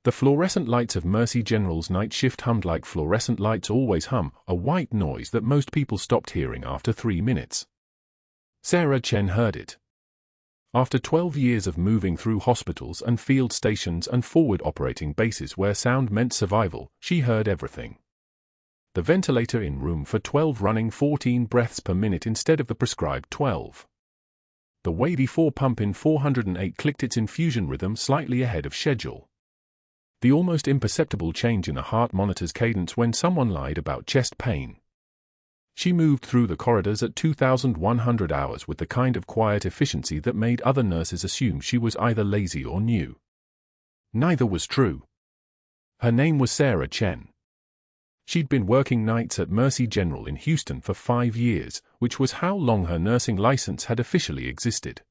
The fluorescent lights of Mercy General's night shift hummed like fluorescent lights always hum, a white noise that most people stopped hearing after 3 minutes. Sarah Chen heard it. After 12 years of moving through hospitals and field stations and forward operating bases where sound meant survival, she heard everything. The ventilator in room for 12 running 14 breaths per minute instead of the prescribed 12. The way V4 pump in 408 clicked its infusion rhythm slightly ahead of schedule. The almost imperceptible change in the heart monitor's cadence when someone lied about chest pain. She moved through the corridors at 2,100 hours with the kind of quiet efficiency that made other nurses assume she was either lazy or new. Neither was true. Her name was Sarah Chen. She'd been working nights at Mercy General in Houston for 5 years, which was how long her nursing license had officially existed.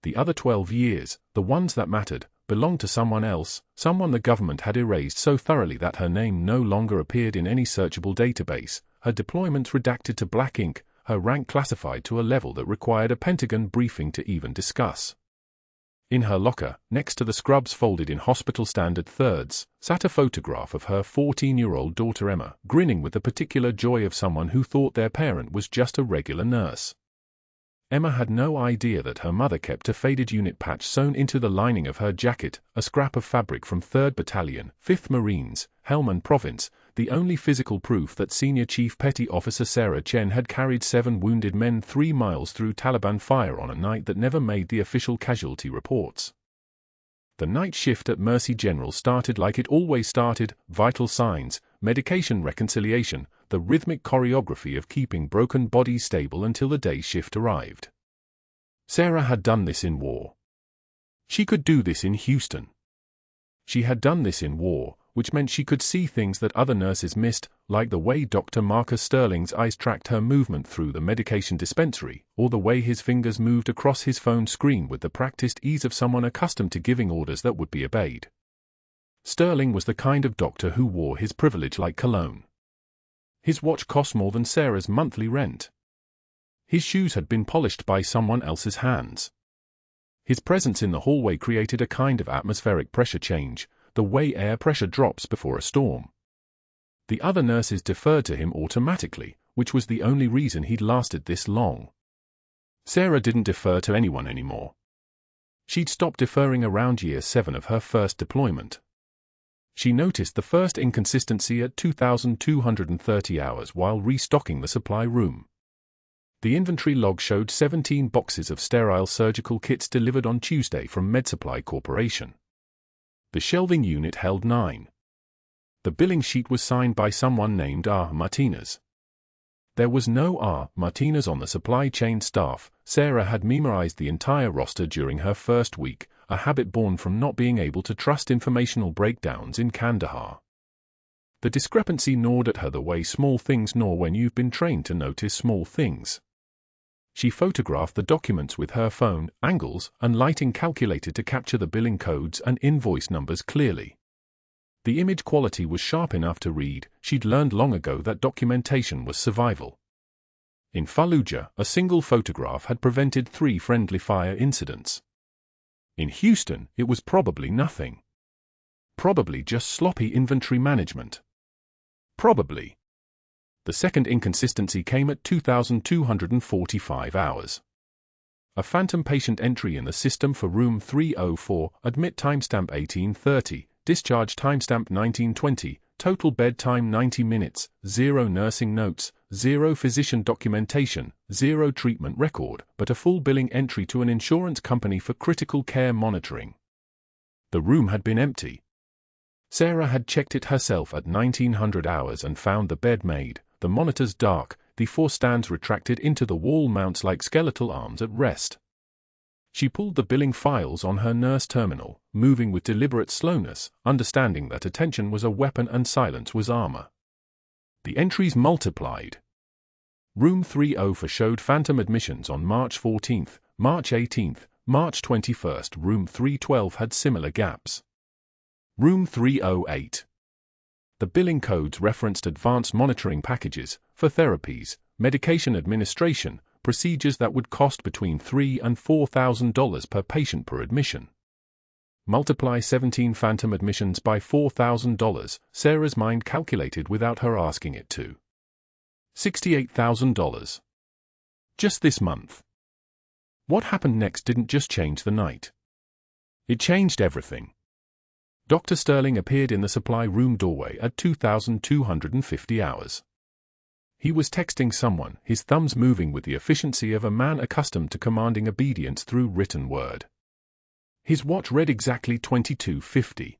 The other 12 years, the ones that mattered, belonged to someone else, someone the government had erased so thoroughly that her name no longer appeared in any searchable database, her deployment redacted to black ink, her rank classified to a level that required a Pentagon briefing to even discuss. In her locker, next to the scrubs folded in hospital standard thirds, sat a photograph of her 14-year-old daughter Emma, grinning with the particular joy of someone who thought their parent was just a regular nurse. Emma had no idea that her mother kept a faded unit patch sewn into the lining of her jacket, a scrap of fabric from 3rd Battalion, 5th Marines, Helmand Province, the only physical proof that Senior Chief Petty Officer Sarah Chen had carried 7 wounded men 3 miles through Taliban fire on a night that never made the official casualty reports. The night shift at Mercy General started like it always started: vital signs, medication reconciliation, the rhythmic choreography of keeping broken bodies stable until the day shift arrived. Sarah had done this in war. She could do this in Houston. She had done this in war, which meant she could see things that other nurses missed, like the way Dr. Marcus Sterling's eyes tracked her movement through the medication dispensary, or the way his fingers moved across his phone screen with the practiced ease of someone accustomed to giving orders that would be obeyed. Sterling was the kind of doctor who wore his privilege like cologne. His watch cost more than Sarah's monthly rent. His shoes had been polished by someone else's hands. His presence in the hallway created a kind of atmospheric pressure change, the way air pressure drops before a storm. The other nurses deferred to him automatically, which was the only reason he'd lasted this long. Sarah didn't defer to anyone anymore. She'd stopped deferring around year 7 of her first deployment. She noticed the first inconsistency at 2,230 hours while restocking the supply room. The inventory log showed 17 boxes of sterile surgical kits delivered on Tuesday from MedSupply Corporation. The shelving unit held 9. The billing sheet was signed by someone named R. Martinez. There was no R. Martinez on the supply chain staff. Sarah had memorized the entire roster during her first week, a habit born from not being able to trust informational breakdowns in Kandahar. The discrepancy gnawed at her the way small things gnaw when you've been trained to notice small things. She photographed the documents with her phone, angles and lighting calculated to capture the billing codes and invoice numbers clearly. The image quality was sharp enough to read. She'd learned long ago that documentation was survival. In Fallujah, a single photograph had prevented 3 friendly fire incidents. In Houston, it was probably nothing. Probably just sloppy inventory management. Probably. The second inconsistency came at 2,245 hours. A phantom patient entry in the system for room 304, admit timestamp 1830, discharge timestamp 1920, total bed time 90 minutes, 0 nursing notes, 0 physician documentation, 0 treatment record, but a full billing entry to an insurance company for critical care monitoring. The room had been empty. Sarah had checked it herself at 1900 hours and found the bed made, the monitors dark, the 4 stands retracted into the wall mounts like skeletal arms at rest. She pulled the billing files on her nurse terminal, moving with deliberate slowness, understanding that attention was a weapon and silence was armor. The entries multiplied. Room 304 showed phantom admissions on March 14th, March 18th, March 21st. Room 312 had similar gaps. Room 308. The billing codes referenced advanced monitoring packages for therapies, medication administration, procedures that would cost between $3,000 and $4,000 per patient per admission. Multiply 17 phantom admissions by $4,000, Sarah's mind calculated without her asking it to. $68,000. Just this month. What happened next didn't just change the night. It changed everything. Dr. Sterling appeared in the supply room doorway at 2,250 hours. He was texting someone, his thumbs moving with the efficiency of a man accustomed to commanding obedience through written word. His watch read exactly 22:50.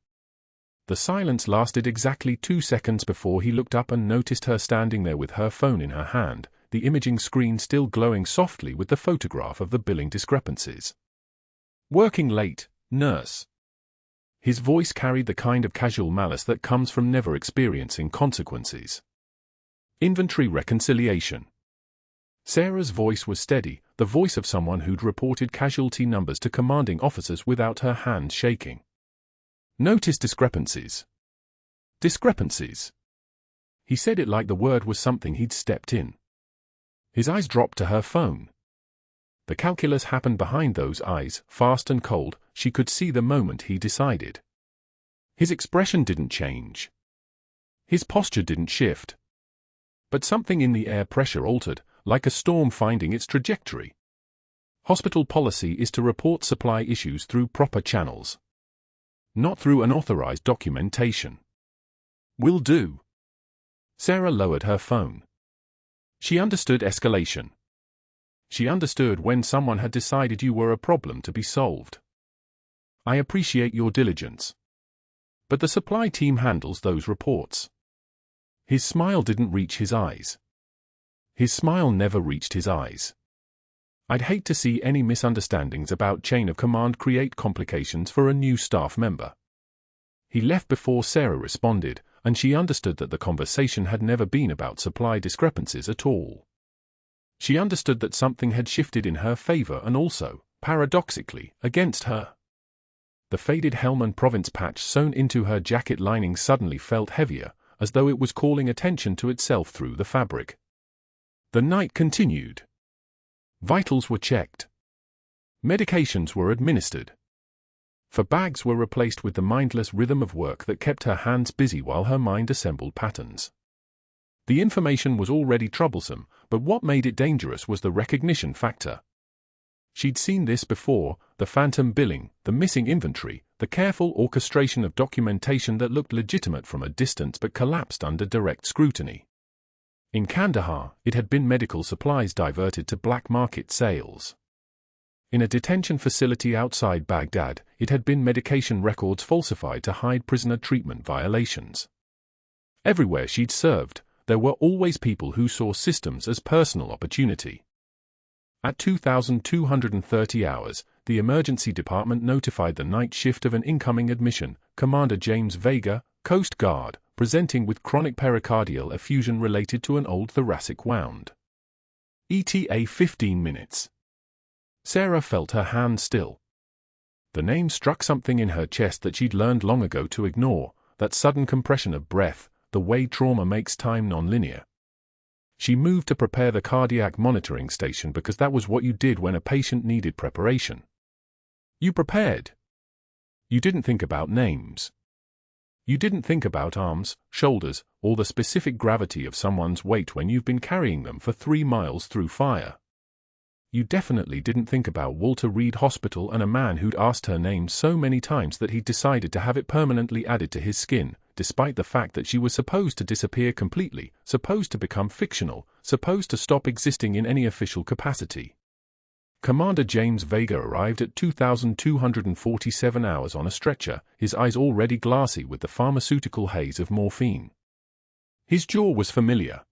The silence lasted exactly 2 seconds before he looked up and noticed her standing there with her phone in her hand, the imaging screen still glowing softly with the photograph of the billing discrepancies. "Working late, nurse." His voice carried the kind of casual malice that comes from never experiencing consequences. "Inventory reconciliation." Sarah's voice was steady, the voice of someone who'd reported casualty numbers to commanding officers without her hands shaking. "Notice discrepancies." Discrepancies. He said it like the word was something he'd stepped in. His eyes dropped to her phone. The calculus happened behind those eyes, fast and cold. She could see the moment he decided. His expression didn't change. His posture didn't shift. But something in the air pressure altered, like a storm finding its trajectory. Hospital policy is to report supply issues through proper channels. Not through unauthorized documentation. "Will do." Sarah lowered her phone. She understood escalation. She understood when someone had decided you were a problem to be solved. "I appreciate your diligence. But the supply team handles those reports." His smile didn't reach his eyes. His smile never reached his eyes. "I'd hate to see any misunderstandings about chain of command create complications for a new staff member." He left before Sarah responded, and she understood that the conversation had never been about supply discrepancies at all. She understood that something had shifted in her favor and also, paradoxically, against her. The faded Helmand Province patch sewn into her jacket lining suddenly felt heavier, as though it was calling attention to itself through the fabric. The night continued. Vitals were checked. Medications were administered. For bags were replaced with the mindless rhythm of work that kept her hands busy while her mind assembled patterns. The information was already troublesome, but what made it dangerous was the recognition factor. She'd seen this before, the phantom billing, the missing inventory, the careful orchestration of documentation that looked legitimate from a distance but collapsed under direct scrutiny. In Kandahar, it had been medical supplies diverted to black market sales. In a detention facility outside Baghdad, it had been medication records falsified to hide prisoner treatment violations. Everywhere she'd served, there were always people who saw systems as personal opportunity. At 2,230 hours, the emergency department notified the night shift of an incoming admission, Commander James Vega, Coast Guard, presenting with chronic pericardial effusion related to an old thoracic wound. ETA 15 minutes. Sarah felt her hand still. The name struck something in her chest that she'd learned long ago to ignore, that sudden compression of breath, the way trauma makes time non-linear. She moved to prepare the cardiac monitoring station because that was what you did when a patient needed preparation. You prepared. You didn't think about names. You didn't think about arms, shoulders, or the specific gravity of someone's weight when you've been carrying them for 3 miles through fire. You definitely didn't think about Walter Reed Hospital and a man who'd asked her name so many times that he'd decided to have it permanently added to his skin, despite the fact that she was supposed to disappear completely, supposed to become fictional, supposed to stop existing in any official capacity. Commander James Vega arrived at 2,247 hours on a stretcher, his eyes already glassy with the pharmaceutical haze of morphine. His jaw was familiar.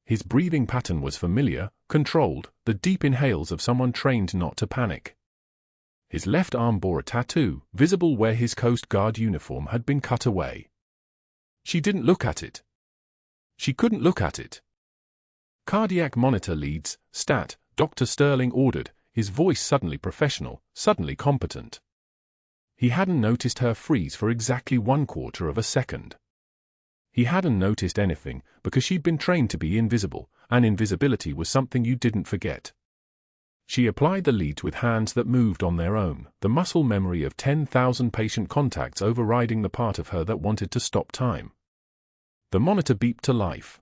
His breathing pattern was familiar, controlled, the deep inhales of someone trained not to panic. His left arm bore a tattoo, visible where his Coast Guard uniform had been cut away. She didn't look at it. She couldn't look at it. Cardiac monitor leads, stat, Dr. Sterling ordered, his voice suddenly professional, suddenly competent. He hadn't noticed her freeze for exactly 1/4 of a second. He hadn't noticed anything, because she'd been trained to be invisible, and invisibility was something you didn't forget. She applied the leads with hands that moved on their own, the muscle memory of 10,000 patient contacts overriding the part of her that wanted to stop time. The monitor beeped to life.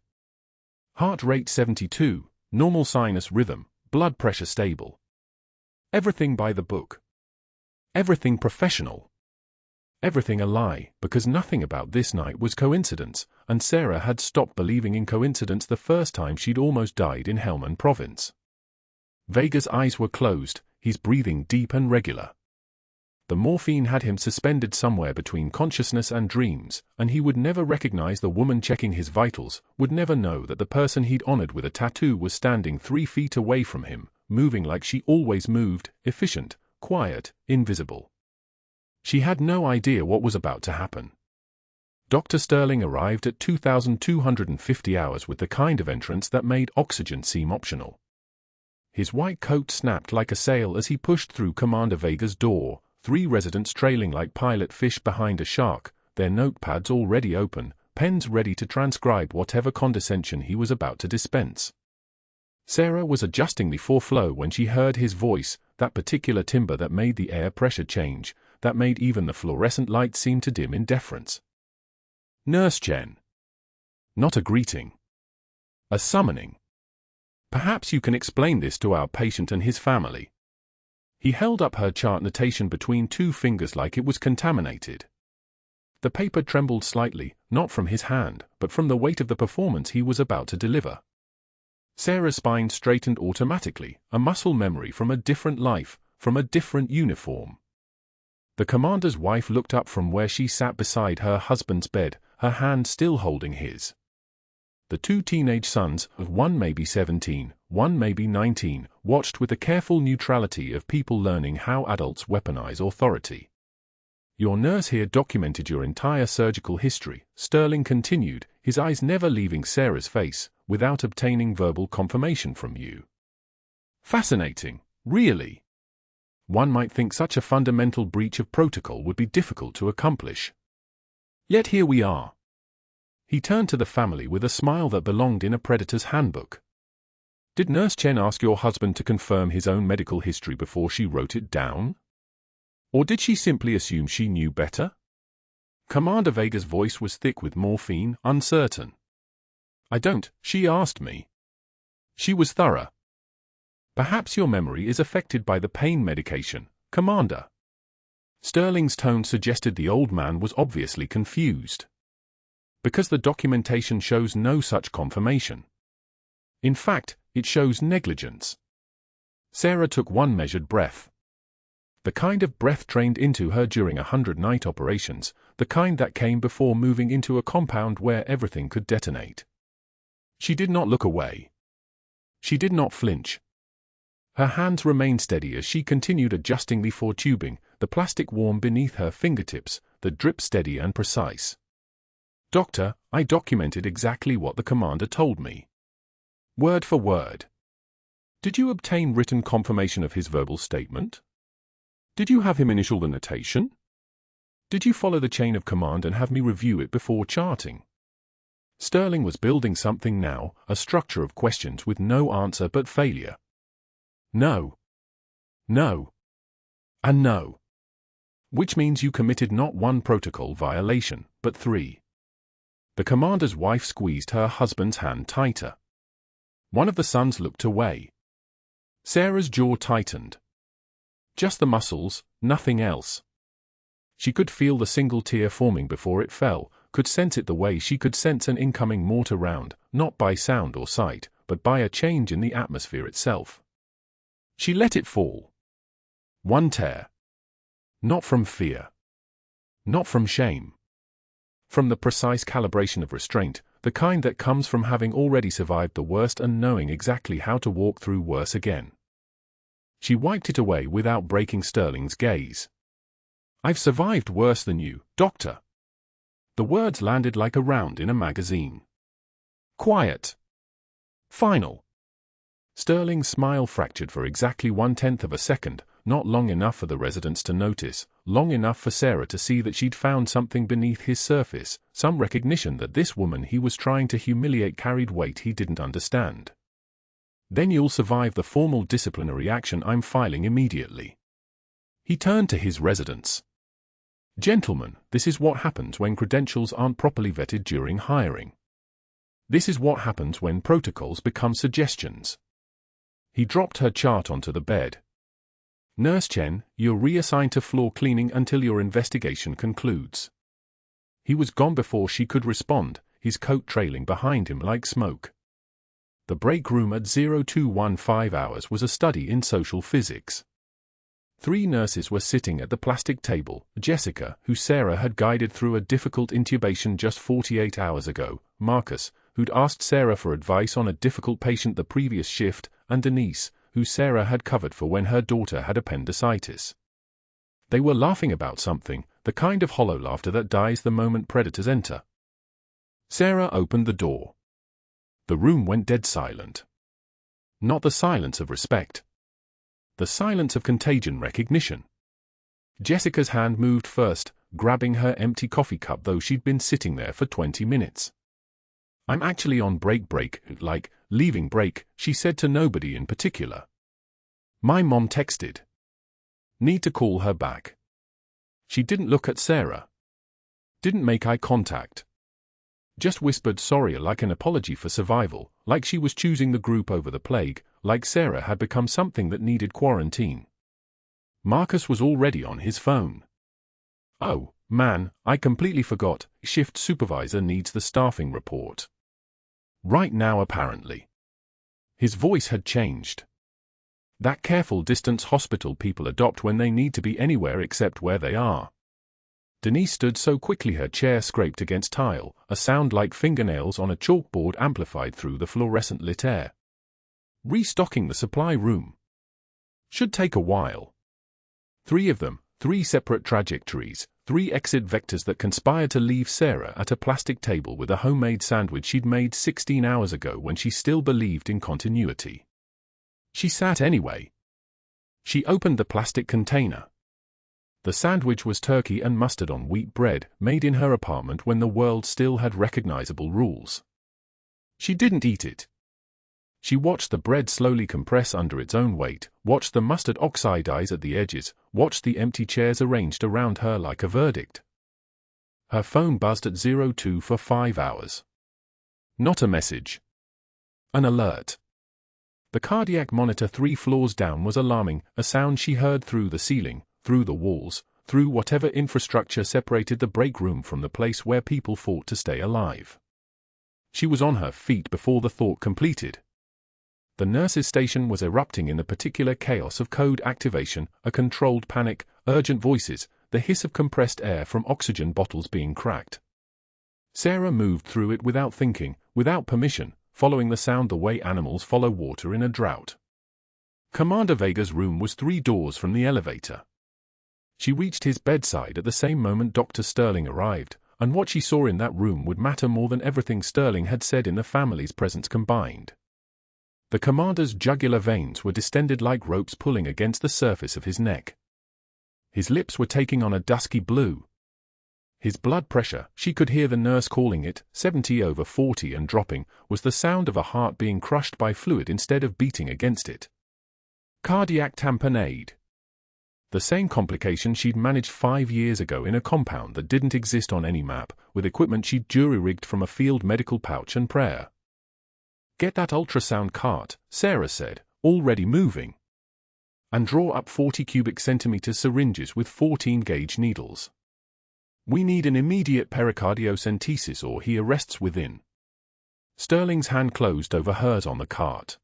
Heart rate 72, normal sinus rhythm, blood pressure stable. Everything by the book. Everything professional. Everything a lie, because nothing about this night was coincidence, and Sarah had stopped believing in coincidence the first time she'd almost died in Helmand Province. Vega's eyes were closed, his breathing deep and regular. The morphine had him suspended somewhere between consciousness and dreams, and he would never recognize the woman checking his vitals, would never know that the person he'd honored with a tattoo was standing 3 feet away from him, moving like she always moved, efficient, quiet, invisible. She had no idea what was about to happen. Dr. Sterling arrived at 2,250 hours with the kind of entrance that made oxygen seem optional. His white coat snapped like a sail as he pushed through Commander Vega's door, 3 residents trailing like pilot fish behind a shark, their notepads already open, pens ready to transcribe whatever condescension he was about to dispense. Sarah was adjusting the flow when she heard his voice, that particular timbre that made the air pressure change, that made even the fluorescent light seem to dim in deference. Nurse Chen. Not a greeting. A summoning. Perhaps you can explain this to our patient and his family. He held up her chart notation between 2 fingers like it was contaminated. The paper trembled slightly, not from his hand, but from the weight of the performance he was about to deliver. Sarah's spine straightened automatically, a muscle memory from a different life, from a different uniform. The commander's wife looked up from where she sat beside her husband's bed, her hand still holding his. The 2 teenage sons, one maybe 17, one maybe 19, watched with the careful neutrality of people learning how adults weaponize authority. Your nurse here documented your entire surgical history, Sterling continued, his eyes never leaving Sarah's face, without obtaining verbal confirmation from you. Fascinating, really. One might think such a fundamental breach of protocol would be difficult to accomplish. Yet here we are. He turned to the family with a smile that belonged in a predator's handbook. Did Nurse Chen ask your husband to confirm his own medical history before she wrote it down? Or did she simply assume she knew better? Commander Vega's voice was thick with morphine, uncertain. I don't, she asked me. She was thorough. Perhaps your memory is affected by the pain medication, Commander. Sterling's tone suggested the old man was obviously confused. Because the documentation shows no such confirmation. In fact, it shows negligence. Sarah took one measured breath. The kind of breath trained into her during 100-night operations, the kind that came before moving into a compound where everything could detonate. She did not look away. She did not flinch. Her hands remained steady as she continued adjusting the 4 tubing, the plastic warm beneath her fingertips, the drip steady and precise. Doctor, I documented exactly what the commander told me. Word for word. Did you obtain written confirmation of his verbal statement? Did you have him initial the notation? Did you follow the chain of command and have me review it before charting? Sterling was building something now, a structure of questions with no answer but failure. No. No. And no. Which means you committed not 1 protocol violation, but 3. The commander's wife squeezed her husband's hand tighter. One of the sons looked away. Sarah's jaw tightened. Just the muscles, nothing else. She could feel the single tear forming before it fell, could sense it the way she could sense an incoming mortar round, not by sound or sight, but by a change in the atmosphere itself. She let it fall. 1 tear. Not from fear. Not from shame. From the precise calibration of restraint, the kind that comes from having already survived the worst and knowing exactly how to walk through worse again. She wiped it away without breaking Sterling's gaze. I've survived worse than you, Doctor. The words landed like a round in a magazine. Quiet. Final. Sterling's smile fractured for exactly 1/10 of a second, not long enough for the residents to notice, long enough for Sarah to see that she'd found something beneath his surface, some recognition that this woman he was trying to humiliate carried weight he didn't understand. Then you'll survive the formal disciplinary action I'm filing immediately." He turned to his residents. "Gentlemen, this is what happens when credentials aren't properly vetted during hiring. This is what happens when protocols become suggestions." He dropped her chart onto the bed. "Nurse Chen, you're reassigned to floor cleaning until your investigation concludes." He was gone before she could respond, his coat trailing behind him like smoke. The break room at 0215 hours was a study in social physics. 3 nurses were sitting at the plastic table: Jessica, who Sarah had guided through a difficult intubation just 48 hours ago, Marcus, who'd asked Sarah for advice on a difficult patient the previous shift, and Denise, who Sarah had covered for when her daughter had appendicitis. They were laughing about something, the kind of hollow laughter that dies the moment predators enter. Sarah opened the door. The room went dead silent. Not the silence of respect. The silence of contagion recognition. Jessica's hand moved first, grabbing her empty coffee cup, though she'd been sitting there for 20 minutes. "I'm actually on break, like, leaving break," she said to nobody in particular. "My mom texted. Need to call her back." She didn't look at Sarah. Didn't make eye contact. Just whispered sorry, like an apology for survival, like she was choosing the group over the plague, like Sarah had become something that needed quarantine. Marcus was already on his phone. "Oh, man, I completely forgot, shift supervisor needs the staffing report. Right now apparently." His voice had changed. That careful distance hospital people adopt when they need to be anywhere except where they are. Denise stood so quickly her chair scraped against tile, a sound like fingernails on a chalkboard amplified through the fluorescent lit air. Restocking the supply room should take a while. 3 of them, 3 separate trajectories, 3 exit vectors that conspired to leave Sarah at a plastic table with a homemade sandwich she'd made 16 hours ago when she still believed in continuity. She sat anyway. She opened the plastic container. The sandwich was turkey and mustard on wheat bread, made in her apartment when the world still had recognizable rules. She didn't eat it. She watched the bread slowly compress under its own weight, watched the mustard oxidize at the edges, watched the empty chairs arranged around her like a verdict. Her phone buzzed at 02 for 5 hours. Not a message. An alert. The cardiac monitor 3 floors down was alarming, a sound she heard through the ceiling, through the walls, through whatever infrastructure separated the break room from the place where people fought to stay alive. She was on her feet before the thought completed. The nurses' station was erupting in the particular chaos of code activation, a controlled panic, urgent voices, the hiss of compressed air from oxygen bottles being cracked. Sarah moved through it without thinking, without permission, following the sound the way animals follow water in a drought. Commander Vega's room was 3 doors from the elevator. She reached his bedside at the same moment Dr. Sterling arrived, and what she saw in that room would matter more than everything Sterling had said in the family's presence combined. The commander's jugular veins were distended like ropes pulling against the surface of his neck. His lips were taking on a dusky blue. His blood pressure, she could hear the nurse calling it, 70/40 and dropping, was the sound of a heart being crushed by fluid instead of beating against it. Cardiac tamponade. The same complication she'd managed 5 years ago in a compound that didn't exist on any map, with equipment she'd jury-rigged from a field medical pouch and prayer. "Get that ultrasound cart," Sarah said, already moving. "And draw up 40 cubic centimeter syringes with 14-gauge needles. We need an immediate pericardiocentesis or he arrests within." Sterling's hand closed over hers on the cart.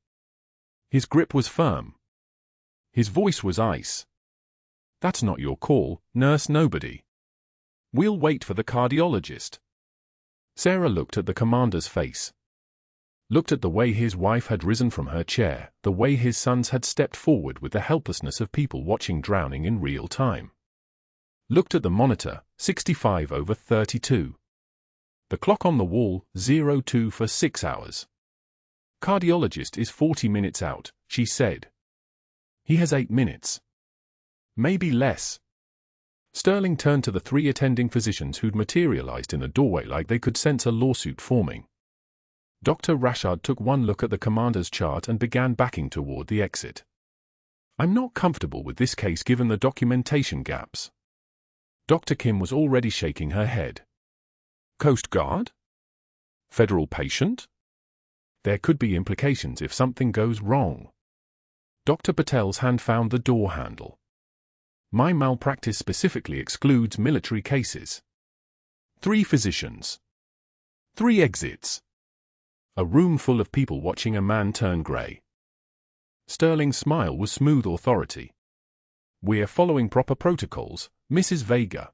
His grip was firm. His voice was ice. "That's not your call, nurse nobody. We'll wait for the cardiologist." Sarah looked at the commander's face. Looked at the way his wife had risen from her chair, the way his sons had stepped forward with the helplessness of people watching drowning in real time. Looked at the monitor, 65/32. The clock on the wall, 02 for 6 hours. "Cardiologist is 40 minutes out," she said. "He has 8 minutes. Maybe less." Sterling turned to the 3 attending physicians who'd materialized in the doorway like they could sense a lawsuit forming. Dr. Rashad took one look at the commander's chart and began backing toward the exit. I'm not comfortable with this case given the documentation gaps. Dr. Kim was already shaking her head. Coast Guard? Federal patient? There could be implications if something goes wrong. Dr. Patel's hand found the door handle. My malpractice specifically excludes military cases. 3 physicians. 3 exits. A room full of people watching a man turn grey. Sterling's smile was smooth authority. We're following proper protocols, Mrs. Vega.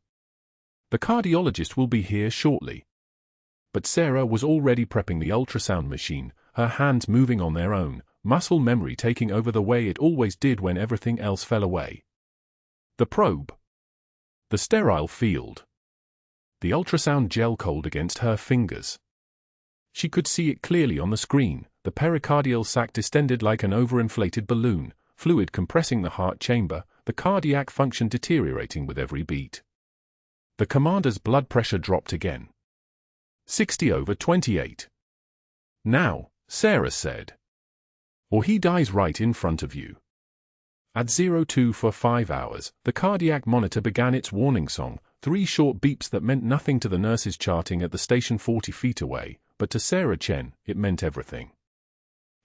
The cardiologist will be here shortly. But Sarah was already prepping the ultrasound machine, her hands moving on their own, muscle memory taking over the way it always did when everything else fell away. The probe. The sterile field. The ultrasound gel cold against her fingers. She could see it clearly on the screen, the pericardial sac distended like an overinflated balloon, fluid compressing the heart chamber, the cardiac function deteriorating with every beat. The commander's blood pressure dropped again. 60/28. Now, Sarah said. Or he dies right in front of you. At 02 for 5 hours, the cardiac monitor began its warning song, 3 short beeps that meant nothing to the nurses charting at the station 40 feet away, but to Sarah Chen, it meant everything.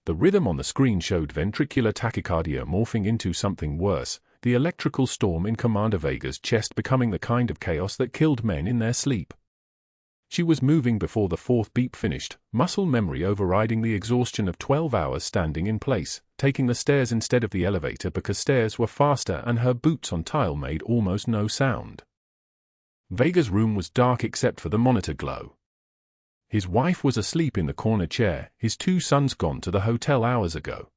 The rhythm on the screen showed ventricular tachycardia morphing into something worse, the electrical storm in Commander Vega's chest becoming the kind of chaos that killed men in their sleep. She was moving before the 4th beep finished, muscle memory overriding the exhaustion of 12 hours standing in place, taking the stairs instead of the elevator because stairs were faster and her boots on tile made almost no sound. Vega's room was dark except for the monitor glow. His wife was asleep in the corner chair, his 2 sons gone to the hotel hours ago.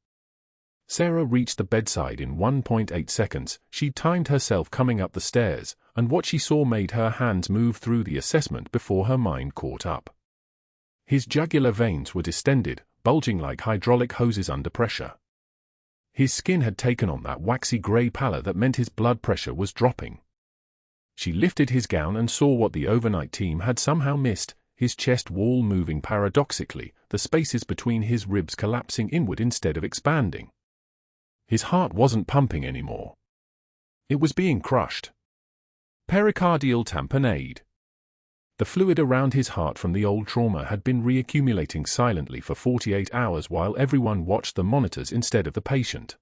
Sarah reached the bedside in 1.8 seconds, she timed herself coming up the stairs, and what she saw made her hands move through the assessment before her mind caught up. His jugular veins were distended, bulging like hydraulic hoses under pressure. His skin had taken on that waxy grey pallor that meant his blood pressure was dropping. She lifted his gown and saw what the overnight team had somehow missed, his chest wall moving paradoxically, the spaces between his ribs collapsing inward instead of expanding. His heart wasn't pumping anymore. It was being crushed. Pericardial tamponade. The fluid around his heart from the old trauma had been reaccumulating silently for 48 hours while everyone watched the monitors instead of the patient.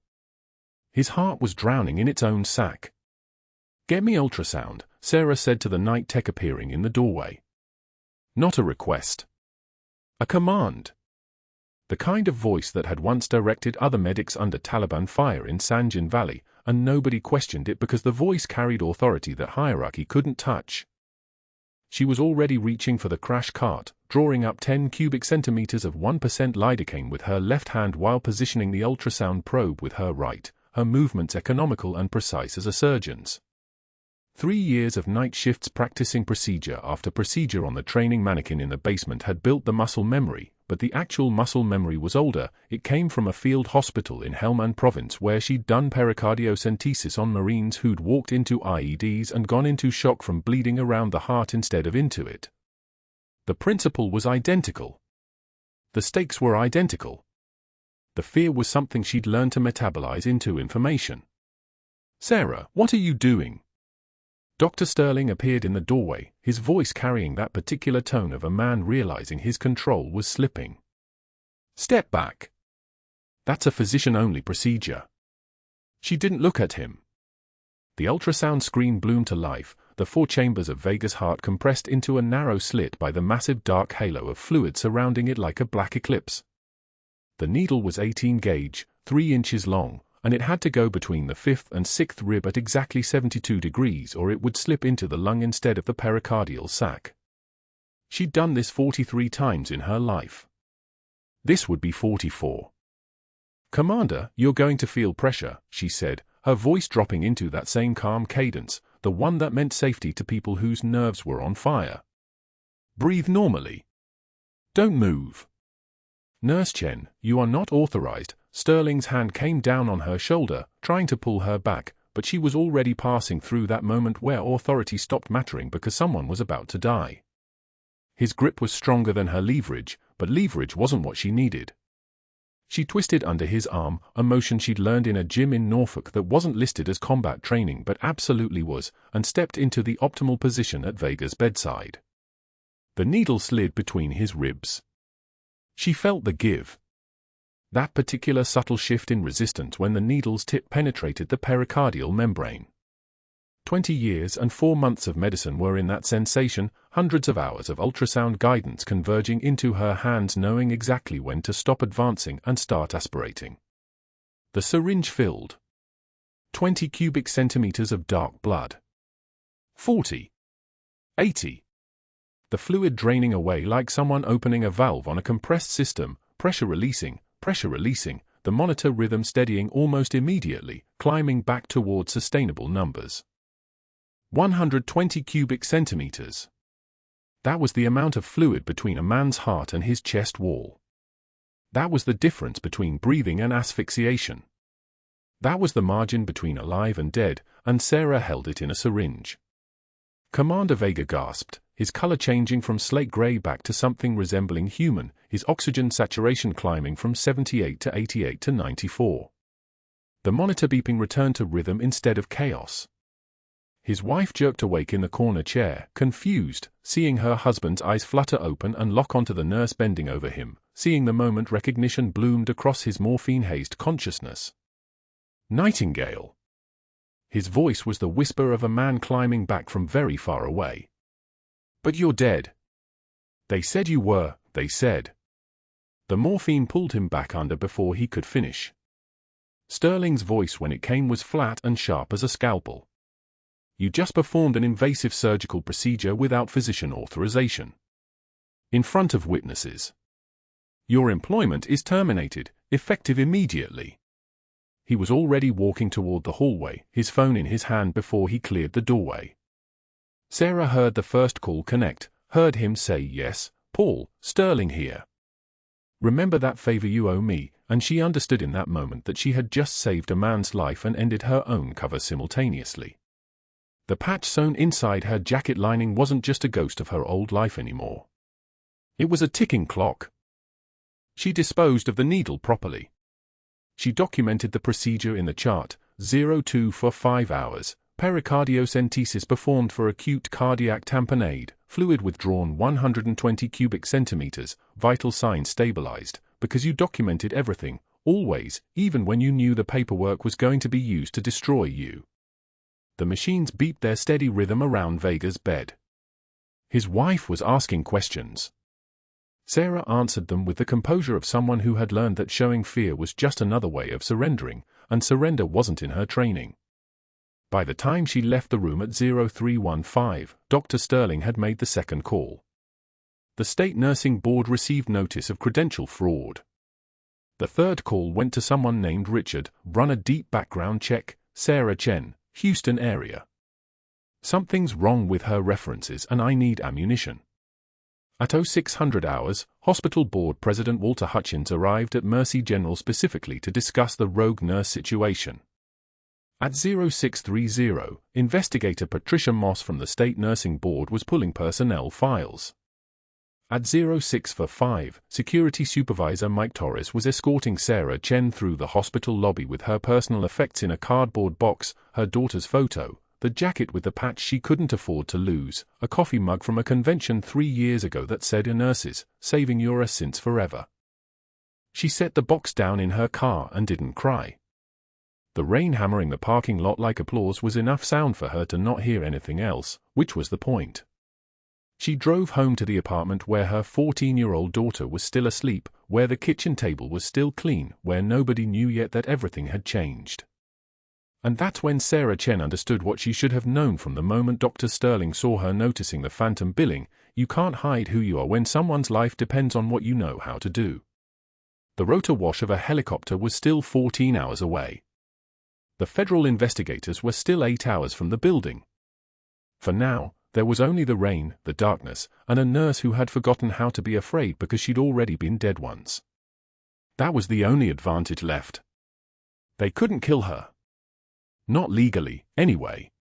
His heart was drowning in its own sac. Get me ultrasound, Sarah said to the night tech appearing in the doorway. Not a request. A command. The kind of voice that had once directed other medics under Taliban fire in Sanjan Valley, and nobody questioned it because the voice carried authority that hierarchy couldn't touch. She was already reaching for the crash cart, drawing up 10 cubic centimeters of 1% lidocaine with her left hand while positioning the ultrasound probe with her right, her movements economical and precise as a surgeon's. 3 years of night shifts practicing procedure after procedure on the training mannequin in the basement had built the muscle memory, but the actual muscle memory was older. It came from a field hospital in Helmand Province where she'd done pericardiocentesis on Marines who'd walked into IEDs and gone into shock from bleeding around the heart instead of into it. The principle was identical. The stakes were identical. The fear was something she'd learned to metabolize into information. Sarah, what are you doing? Dr. Sterling appeared in the doorway, his voice carrying that particular tone of a man realizing his control was slipping. Step back. That's a physician-only procedure. She didn't look at him. The ultrasound screen bloomed to life, the 4 chambers of Vega's heart compressed into a narrow slit by the massive dark halo of fluid surrounding it like a black eclipse. The needle was 18 gauge, 3 inches long, and it had to go between the 5th and 6th rib at exactly 72 degrees or it would slip into the lung instead of the pericardial sac. She'd done this 43 times in her life. This would be 44. Commander, you're going to feel pressure, she said, her voice dropping into that same calm cadence, the one that meant safety to people whose nerves were on fire. Breathe normally. Don't move. Nurse Chen, you are not authorized. Sterling's hand came down on her shoulder, trying to pull her back, but she was already passing through that moment where authority stopped mattering because someone was about to die. His grip was stronger than her leverage, but leverage wasn't what she needed. She twisted under his arm, a motion she'd learned in a gym in Norfolk that wasn't listed as combat training but absolutely was, and stepped into the optimal position at Vega's bedside. The needle slid between his ribs. She felt the give. That particular subtle shift in resistance when the needle's tip penetrated the pericardial membrane. 20 years and 4 months of medicine were in that sensation, hundreds of hours of ultrasound guidance converging into her hands knowing exactly when to stop advancing and start aspirating. The syringe filled. 20 cubic centimeters of dark blood. 40. 80. The fluid draining away like someone opening a valve on a compressed system, pressure releasing, the monitor rhythm steadying almost immediately, climbing back toward sustainable numbers. 120 cubic centimeters. That was the amount of fluid between a man's heart and his chest wall. That was the difference between breathing and asphyxiation. That was the margin between alive and dead, and Sarah held it in a syringe. Commander Vega gasped, his color changing from slate gray back to something resembling human, his oxygen saturation climbing from 78 to 88 to 94. The monitor beeping returned to rhythm instead of chaos. His wife jerked awake in the corner chair, confused, seeing her husband's eyes flutter open and lock onto the nurse bending over him, seeing the moment recognition bloomed across his morphine-hazed consciousness. Nightingale. His voice was the whisper of a man climbing back from very far away. But you're dead. They said you were, they said. The morphine pulled him back under before he could finish. Sterling's voice when it came was flat and sharp as a scalpel. You just performed an invasive surgical procedure without physician authorization. In front of witnesses. Your employment is terminated, effective immediately. He was already walking toward the hallway, his phone in his hand before he cleared the doorway. Sarah heard the first call connect, heard him say yes, Paul, Sterling here. Remember that favor you owe me, and she understood in that moment that she had just saved a man's life and ended her own cover simultaneously. The patch sewn inside her jacket lining wasn't just a ghost of her old life anymore. It was a ticking clock. She disposed of the needle properly. She documented the procedure in the chart, 02 for 5 hours, pericardiocentesis performed for acute cardiac tamponade, fluid withdrawn 120 cubic centimeters, vital signs stabilized, because you documented everything, always, even when you knew the paperwork was going to be used to destroy you. The machines beeped their steady rhythm around Vega's bed. His wife was asking questions. Sarah answered them with the composure of someone who had learned that showing fear was just another way of surrendering, and surrender wasn't in her training. By the time she left the room at 0315, Dr. Sterling had made the second call. The state nursing board received notice of credential fraud. The third call went to someone named Richard, run a deep background check, Sarah Chen, Houston area. Something's wrong with her references and I need ammunition. At 0600 hours, Hospital Board President Walter Hutchins arrived at Mercy General specifically to discuss the rogue nurse situation. At 0630, investigator Patricia Moss from the State Nursing Board was pulling personnel files. At 0645, Security Supervisor Mike Torres was escorting Sarah Chen through the hospital lobby with her personal effects in a cardboard box, her daughter's photo, the jacket with the patch she couldn't afford to lose, a coffee mug from a convention 3 years ago that said nurses, saving your since forever. She set the box down in her car and didn't cry. The rain hammering the parking lot like applause was enough sound for her to not hear anything else, which was the point. She drove home to the apartment where her 14-year-old daughter was still asleep, where the kitchen table was still clean, where nobody knew yet that everything had changed. And that's when Sarah Chen understood what she should have known from the moment Dr. Sterling saw her noticing the phantom billing: you can't hide who you are when someone's life depends on what you know how to do. The rotor wash of a helicopter was still 14 hours away. The federal investigators were still 8 hours from the building. For now, there was only the rain, the darkness, and a nurse who had forgotten how to be afraid because she'd already been dead once. That was the only advantage left. They couldn't kill her. Not legally, anyway.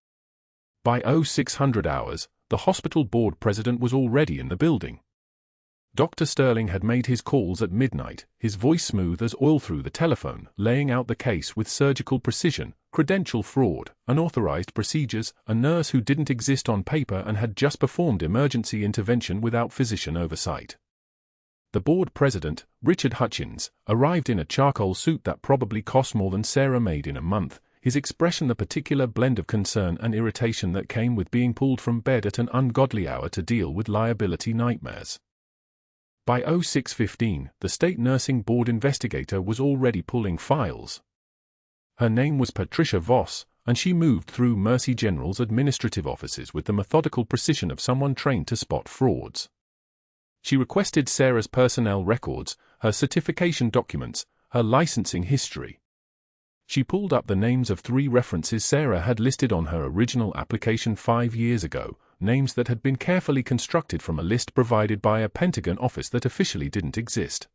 By 0600 hours, the hospital board president was already in the building. Dr. Sterling had made his calls at midnight, his voice smooth as oil through the telephone, laying out the case with surgical precision: credential fraud, unauthorized procedures, a nurse who didn't exist on paper and had just performed emergency intervention without physician oversight. The board president, Richard Hutchins, arrived in a charcoal suit that probably cost more than Sarah made in a month, his expression the particular blend of concern and irritation that came with being pulled from bed at an ungodly hour to deal with liability nightmares. By 06:15, the state nursing board investigator was already pulling files. Her name was Patricia Voss, and she moved through Mercy General's administrative offices with the methodical precision of someone trained to spot frauds. She requested Sarah's personnel records, her certification documents, her licensing history. She pulled up the names of 3 references Sarah had listed on her original application 5 years ago, names that had been carefully constructed from a list provided by a Pentagon office that officially didn't exist.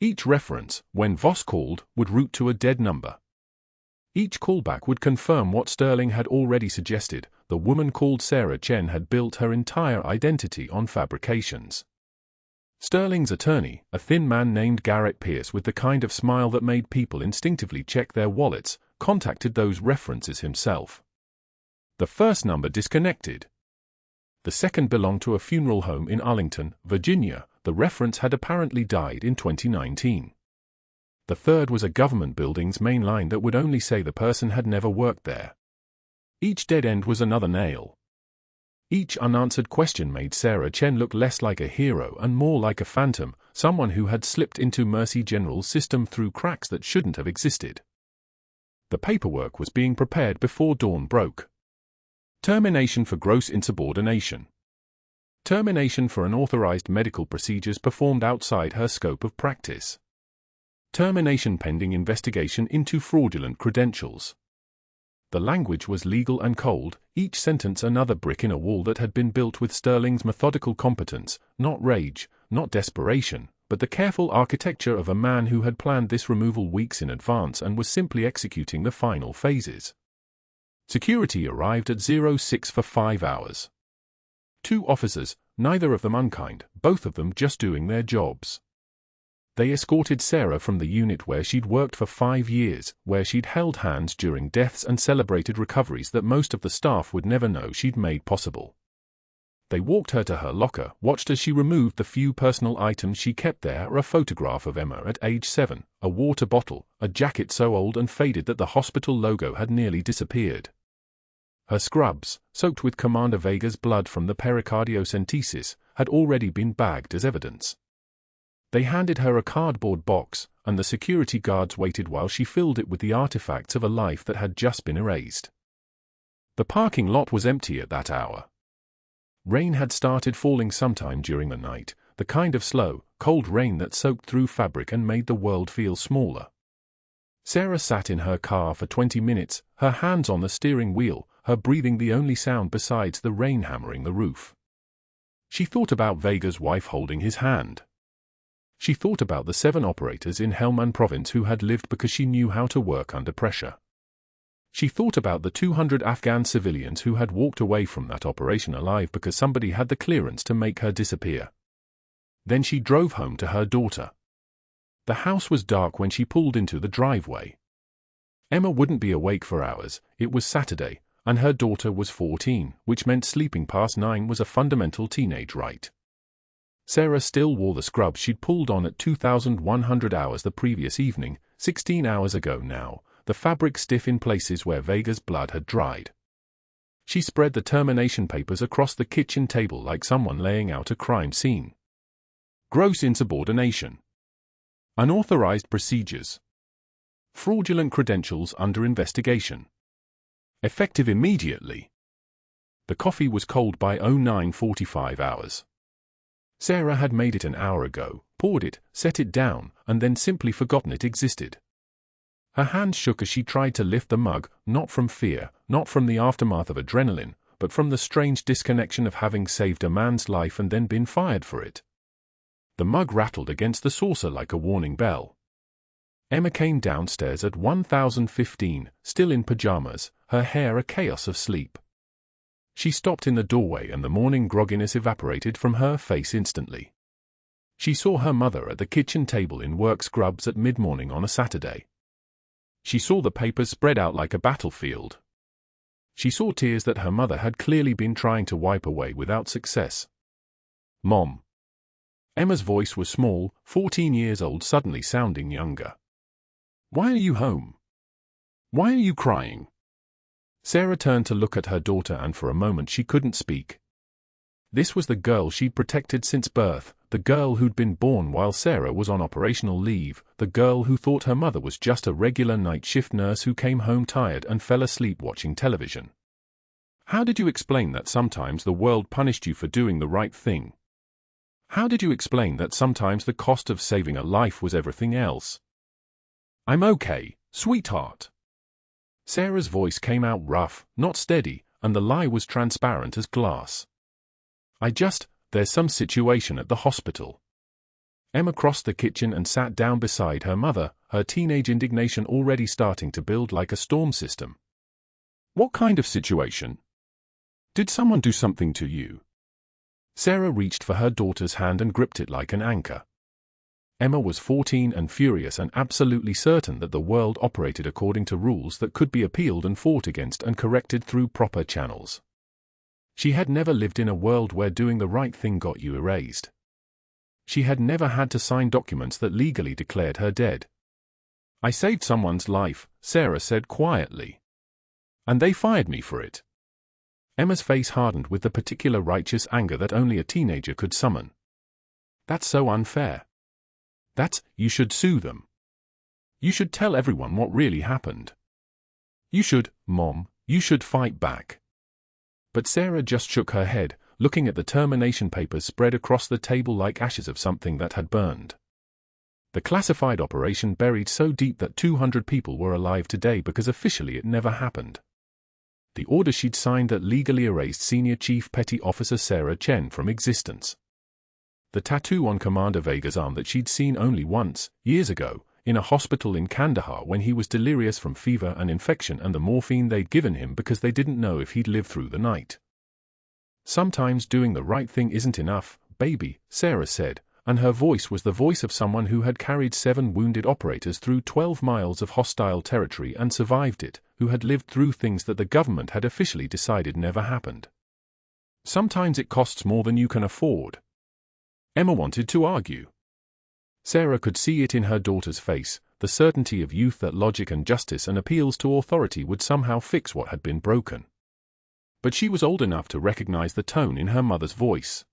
Each reference, when Voss called, would route to a dead number. Each callback would confirm what Sterling had already suggested: the woman called Sarah Chen had built her entire identity on fabrications. Sterling's attorney, a thin man named Garrett Pierce with the kind of smile that made people instinctively check their wallets, contacted those references himself. The first number disconnected. The second belonged to a funeral home in Arlington, Virginia. The reference had apparently died in 2019. The third was a government building's main line that would only say the person had never worked there. Each dead end was another nail. Each unanswered question made Sarah Chen look less like a hero and more like a phantom, someone who had slipped into Mercy General's system through cracks that shouldn't have existed. The paperwork was being prepared before dawn broke. Termination for gross insubordination. Termination for unauthorized medical procedures performed outside her scope of practice. Termination pending investigation into fraudulent credentials. The language was legal and cold, each sentence another brick in a wall that had been built with Sterling's methodical competence, not rage, not desperation, but the careful architecture of a man who had planned this removal weeks in advance and was simply executing the final phases. Security arrived at 06 for 5 hours. 2 officers, neither of them unkind, both of them just doing their jobs. They escorted Sarah from the unit where she'd worked for 5 years, where she'd held hands during deaths and celebrated recoveries that most of the staff would never know she'd made possible. They walked her to her locker, watched as she removed the few personal items she kept there: a photograph of Emma at age 7, a water bottle, a jacket so old and faded that the hospital logo had nearly disappeared. Her scrubs, soaked with Commander Vega's blood from the pericardiocentesis, had already been bagged as evidence. They handed her a cardboard box, and the security guards waited while she filled it with the artifacts of a life that had just been erased. The parking lot was empty at that hour. Rain had started falling sometime during the night, the kind of slow, cold rain that soaked through fabric and made the world feel smaller. Sarah sat in her car for 20 minutes, her hands on the steering wheel, her breathing the only sound besides the rain hammering the roof. She thought about Vega's wife holding his hand. She thought about the 7 operators in Helmand Province who had lived because she knew how to work under pressure. She thought about the 200 Afghan civilians who had walked away from that operation alive because somebody had the clearance to make her disappear. Then she drove home to her daughter. The house was dark when she pulled into the driveway. Emma wouldn't be awake for hours. It was Saturday, and her daughter was 14, which meant sleeping past 9 was a fundamental teenage right. Sarah still wore the scrubs she'd pulled on at 2,100 hours the previous evening, 16 hours ago now, the fabric stiff in places where Vega's blood had dried. She spread the termination papers across the kitchen table like someone laying out a crime scene. Gross insubordination. Unauthorized procedures. Fraudulent credentials under investigation. Effective immediately. The coffee was cold by 09:45 hours. Sarah had made it an hour ago, poured it, set it down, and then simply forgotten it existed. Her hands shook as she tried to lift the mug, not from fear, not from the aftermath of adrenaline, but from the strange disconnection of having saved a man's life and then been fired for it. The mug rattled against the saucer like a warning bell. Emma came downstairs at 1015, still in pajamas, her hair a chaos of sleep. She stopped in the doorway and the morning grogginess evaporated from her face instantly. She saw her mother at the kitchen table in work scrubs at mid-morning on a Saturday. She saw the papers spread out like a battlefield. She saw tears that her mother had clearly been trying to wipe away without success. "Mom." Emma's voice was small, 14 years old, suddenly sounding younger. "Why are you home? Why are you crying?" Sarah turned to look at her daughter, and for a moment she couldn't speak. This was the girl she'd protected since birth, the girl who'd been born while Sarah was on operational leave, the girl who thought her mother was just a regular night shift nurse who came home tired and fell asleep watching television. "How did you explain that sometimes the world punished you for doing the right thing? How did you explain that sometimes the cost of saving a life was everything else?" "I'm okay, sweetheart." Sarah's voice came out rough, not steady, and the lie was transparent as glass. There's some situation at the hospital." Emma crossed the kitchen and sat down beside her mother, her teenage indignation already starting to build like a storm system. "What kind of situation? Did someone do something to you?" Sarah reached for her daughter's hand and gripped it like an anchor. Emma was 14 and furious and absolutely certain that the world operated according to rules that could be appealed and fought against and corrected through proper channels. She had never lived in a world where doing the right thing got you erased. She had never had to sign documents that legally declared her dead. "I saved someone's life," Sarah said quietly. "And they fired me for it." Emma's face hardened with the particular righteous anger that only a teenager could summon. "That's so unfair. You should sue them. You should tell everyone what really happened. You should, Mom, you should fight back." But Sarah just shook her head, looking at the termination papers spread across the table like ashes of something that had burned. The classified operation buried so deep that 200 people were alive today because officially it never happened. The order she'd signed that legally erased Senior Chief Petty Officer Sarah Chen from existence. The tattoo on Commander Vega's arm that she'd seen only once, years ago, in a hospital in Kandahar when he was delirious from fever and infection and the morphine they'd given him because they didn't know if he'd live through the night. "Sometimes doing the right thing isn't enough, baby," Sarah said, and her voice was the voice of someone who had carried 7 wounded operators through 12 miles of hostile territory and survived it, who had lived through things that the government had officially decided never happened. "Sometimes it costs more than you can afford." Emma wanted to argue. Sarah could see it in her daughter's face, the certainty of youth that logic and justice and appeals to authority would somehow fix what had been broken. But she was old enough to recognize the tone in her mother's voice.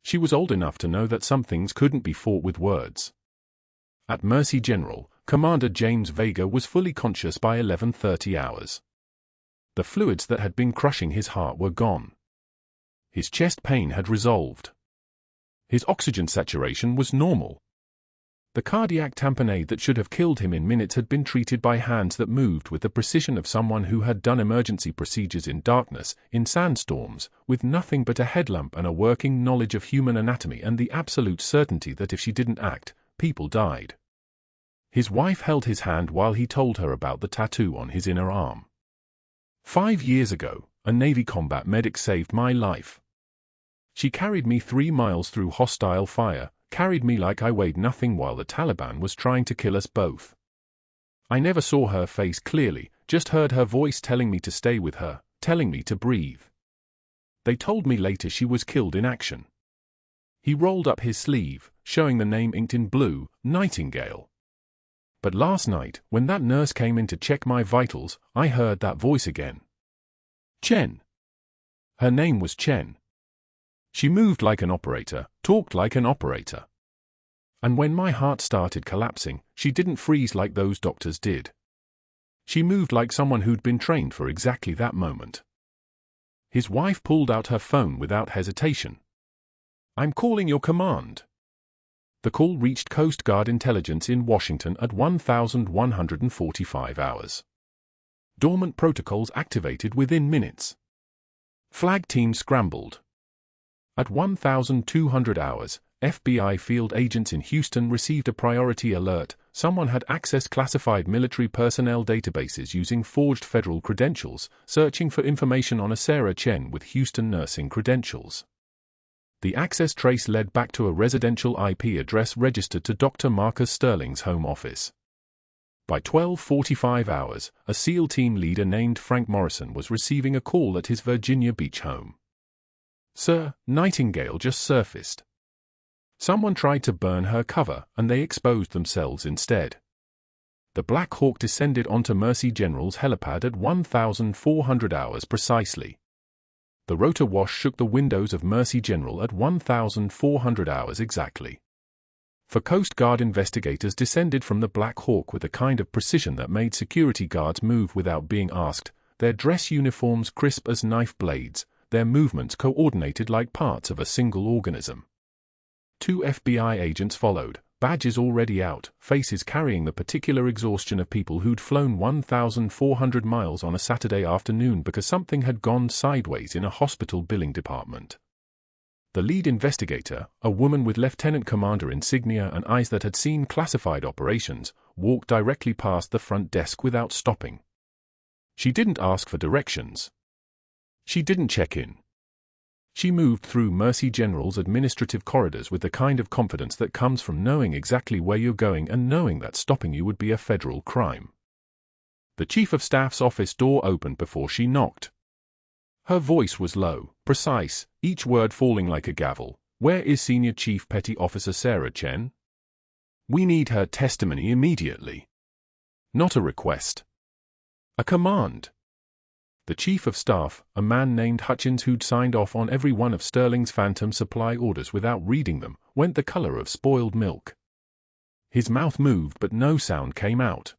She was old enough to know that some things couldn't be fought with words. At Mercy General, Commander James Vega was fully conscious by 11:30 hours. The fluids that had been crushing his heart were gone. His chest pain had resolved. His oxygen saturation was normal. The cardiac tamponade that should have killed him in minutes had been treated by hands that moved with the precision of someone who had done emergency procedures in darkness, in sandstorms, with nothing but a headlamp and a working knowledge of human anatomy and the absolute certainty that if she didn't act, people died. His wife held his hand while he told her about the tattoo on his inner arm. 5 years ago, a Navy combat medic saved my life. She carried me 3 miles through hostile fire, carried me like I weighed nothing while the Taliban was trying to kill us both. I never saw her face clearly, just heard her voice telling me to stay with her, telling me to breathe. They told me later she was killed in action. He rolled up his sleeve, showing the name inked in blue, Nightingale. But last night, when that nurse came in to check my vitals, I heard that voice again. Chen. Her name was Chen. She moved like an operator, talked like an operator. And when my heart started collapsing, she didn't freeze like those doctors did. She moved like someone who'd been trained for exactly that moment. His wife pulled out her phone without hesitation. "I'm calling your command." The call reached Coast Guard intelligence in Washington at 1145 hours. Dormant protocols activated within minutes. Flag teams scrambled. At 1200 hours, FBI field agents in Houston received a priority alert. Someone had accessed classified military personnel databases using forged federal credentials, searching for information on a Sarah Chen with Houston nursing credentials. The access trace led back to a residential IP address registered to Dr. Marcus Sterling's home office. By 12:45 hours, a SEAL team leader named Frank Morrison was receiving a call at his Virginia Beach home. "Sir, Nightingale just surfaced. Someone tried to burn her cover, and they exposed themselves instead." The Black Hawk descended onto Mercy General's helipad at 1,400 hours precisely. The rotor wash shook the windows of Mercy General at 1,400 hours exactly. For Coast Guard investigators descended from the Black Hawk with a kind of precision that made security guards move without being asked, their dress uniforms crisp as knife blades, their movements coordinated like parts of a single organism. 2 FBI agents followed, badges already out, faces carrying the particular exhaustion of people who'd flown 1,400 miles on a Saturday afternoon because something had gone sideways in a hospital billing department. The lead investigator, a woman with lieutenant commander insignia and eyes that had seen classified operations, walked directly past the front desk without stopping. She didn't ask for directions. She didn't check in. She moved through Mercy General's administrative corridors with the kind of confidence that comes from knowing exactly where you're going and knowing that stopping you would be a federal crime. The Chief of Staff's office door opened before she knocked. Her voice was low, precise, each word falling like a gavel. "Where is Senior Chief Petty Officer Sarah Chen? We need her testimony immediately." Not a request. A command. The Chief of Staff, a man named Hutchins who'd signed off on every one of Sterling's phantom supply orders without reading them, went the color of spoiled milk. His mouth moved but no sound came out.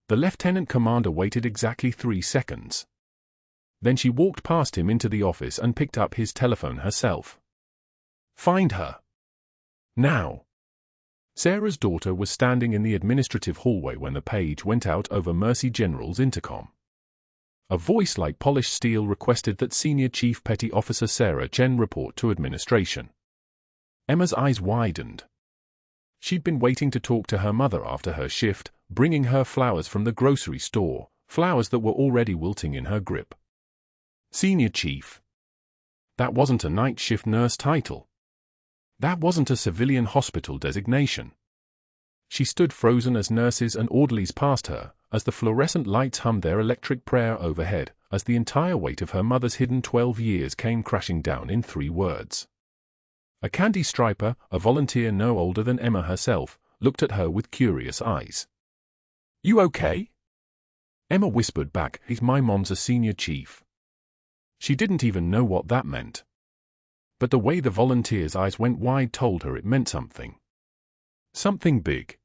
The lieutenant commander waited exactly 3 seconds. Then she walked past him into the office and picked up his telephone herself. "Find her. Now." Sarah's daughter was standing in the administrative hallway when the page went out over Mercy General's intercom. A voice like polished steel requested that Senior Chief Petty Officer Sarah Chen report to administration. Emma's eyes widened. She'd been waiting to talk to her mother after her shift, bringing her flowers from the grocery store, flowers that were already wilting in her grip. Senior Chief. That wasn't a night shift nurse title. That wasn't a civilian hospital designation. She stood frozen as nurses and orderlies passed her, as the fluorescent lights hummed their electric prayer overhead, as the entire weight of her mother's hidden 12 years came crashing down in 3 words. A candy striper, a volunteer no older than Emma herself, looked at her with curious eyes. "You okay?" Emma whispered back, "My mom's a senior chief." She didn't even know what that meant. But the way the volunteer's eyes went wide told her it meant something. Something big.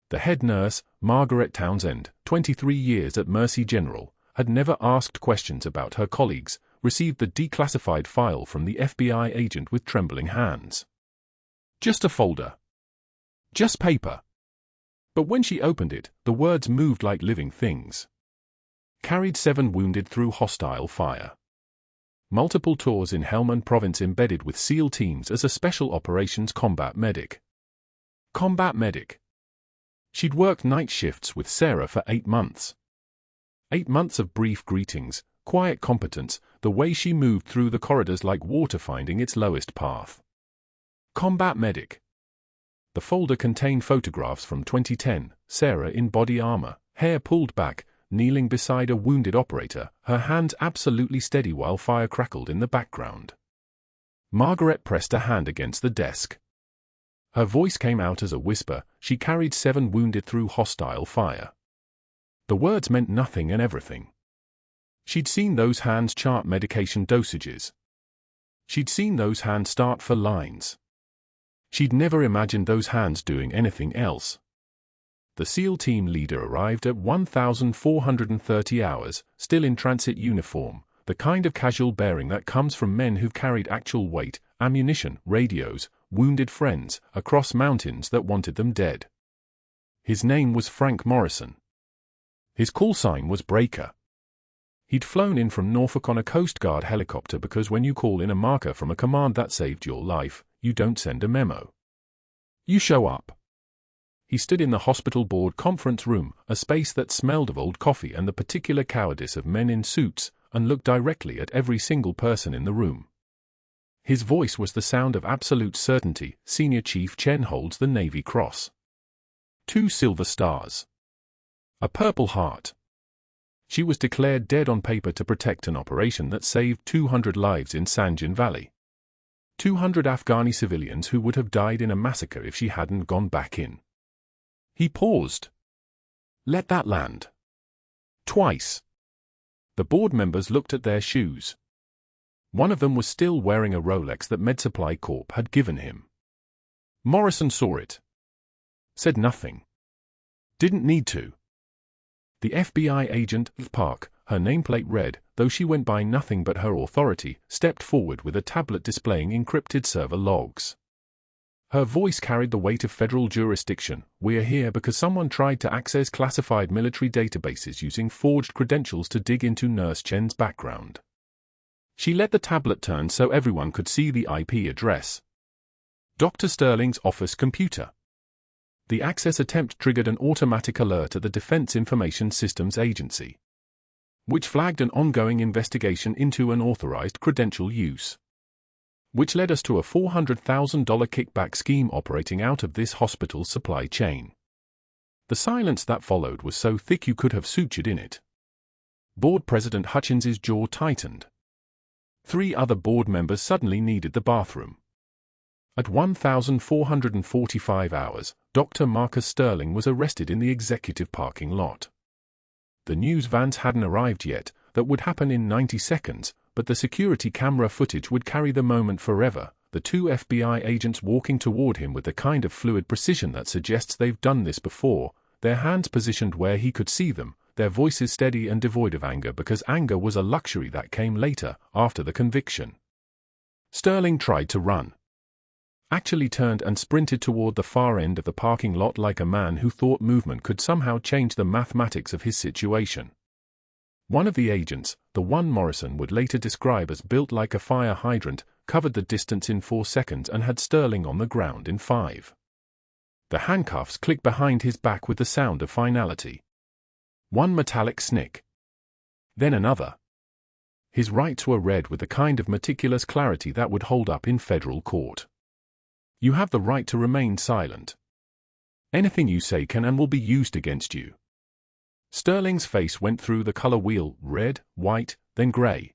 The head nurse, Margaret Townsend, 23 years at Mercy General, had never asked questions about her colleagues, received the declassified file from the FBI agent with trembling hands. Just a folder. Just paper. But when she opened it, the words moved like living things. Carried 7 wounded through hostile fire. Multiple tours in Helmand Province embedded with SEAL teams as a special operations combat medic. Combat medic. She'd worked night shifts with Sarah for 8 months. 8 months of brief greetings, quiet competence, the way she moved through the corridors like water finding its lowest path. Combat medic. The folder contained photographs from 2010, Sarah in body armor, hair pulled back, kneeling beside a wounded operator, her hands absolutely steady while fire crackled in the background. Margaret pressed a hand against the desk. Her voice came out as a whisper. She carried 7 wounded through hostile fire. The words meant nothing and everything. She'd seen those hands chart medication dosages. She'd seen those hands start for lines. She'd never imagined those hands doing anything else. The SEAL team leader arrived at 1,430 hours, still in transit uniform, the kind of casual bearing that comes from men who've carried actual weight, ammunition, radios, wounded friends, across mountains that wanted them dead. His name was Frank Morrison. His call sign was Breaker. He'd flown in from Norfolk on a Coast Guard helicopter because when you call in a marker from a command that saved your life, you don't send a memo. You show up. He stood in the hospital board conference room, a space that smelled of old coffee and the particular cowardice of men in suits, and looked directly at every single person in the room. His voice was the sound of absolute certainty. Senior Chief Chen holds the Navy Cross. 2 silver stars. A Purple Heart. She was declared dead on paper to protect an operation that saved 200 lives in Sanjin Valley. 200 Afghani civilians who would have died in a massacre if she hadn't gone back in. He paused. Let that land. Twice. The board members looked at their shoes. One of them was still wearing a Rolex that MedSupply Corp had given him. Morrison saw it. Said nothing. Didn't need to. The FBI agent, Park, her nameplate read, though she went by nothing but her authority, stepped forward with a tablet displaying encrypted server logs. Her voice carried the weight of federal jurisdiction. We're here because someone tried to access classified military databases using forged credentials to dig into Nurse Chen's background. She let the tablet turn so everyone could see the IP address. Dr. Sterling's office computer. The access attempt triggered an automatic alert at the Defense Information Systems Agency, which flagged an ongoing investigation into unauthorized credential use, which led us to a $400,000 kickback scheme operating out of this hospital's supply chain. The silence that followed was so thick you could have sutured in it. Board President Hutchins's jaw tightened. 3 other board members suddenly needed the bathroom. At 1,445 hours, Dr. Marcus Sterling was arrested in the executive parking lot. The news vans hadn't arrived yet. That would happen in 90 seconds, but the security camera footage would carry the moment forever. The 2 FBI agents walking toward him with the kind of fluid precision that suggests they've done this before, their hands positioned where he could see them, their voices steady and devoid of anger because anger was a luxury that came later, after the conviction. Sterling tried to run. Actually turned and sprinted toward the far end of the parking lot like a man who thought movement could somehow change the mathematics of his situation. One of the agents, the one Morrison would later describe as built like a fire hydrant, covered the distance in 4 seconds and had Sterling on the ground in 5. The handcuffs clicked behind his back with the sound of finality. One metallic snick. Then another. His rights were read with the kind of meticulous clarity that would hold up in federal court. You have the right to remain silent. Anything you say can and will be used against you. Sterling's face went through the color wheel, red, white, then gray.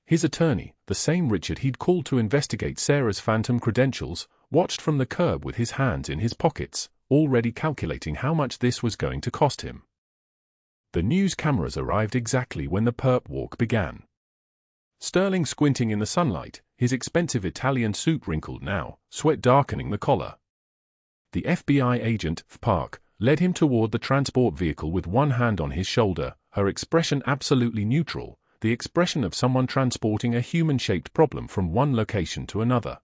His attorney, the same Richard he'd called to investigate Sarah's phantom credentials, watched from the curb with his hands in his pockets, already calculating how much this was going to cost him. The news cameras arrived exactly when the perp walk began. Sterling squinting in the sunlight, his expensive Italian suit wrinkled now, sweat darkening the collar. The FBI agent, Park, led him toward the transport vehicle with one hand on his shoulder, her expression absolutely neutral, the expression of someone transporting a human-shaped problem from one location to another.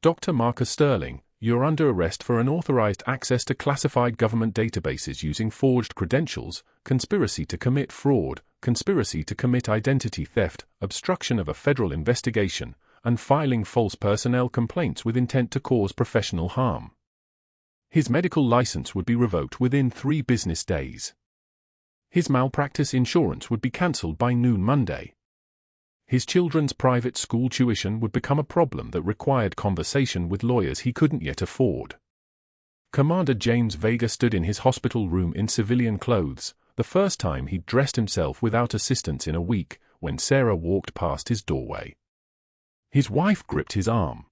Dr. Marcus Sterling, you're under arrest for unauthorized access to classified government databases using forged credentials, conspiracy to commit fraud, conspiracy to commit identity theft, obstruction of a federal investigation, and filing false personnel complaints with intent to cause professional harm. His medical license would be revoked within 3 business days. His malpractice insurance would be cancelled by noon Monday. His children's private school tuition would become a problem that required conversation with lawyers he couldn't yet afford. Commander James Vega stood in his hospital room in civilian clothes, the first time he'd dressed himself without assistance in a week, when Sarah walked past his doorway. His wife gripped his arm.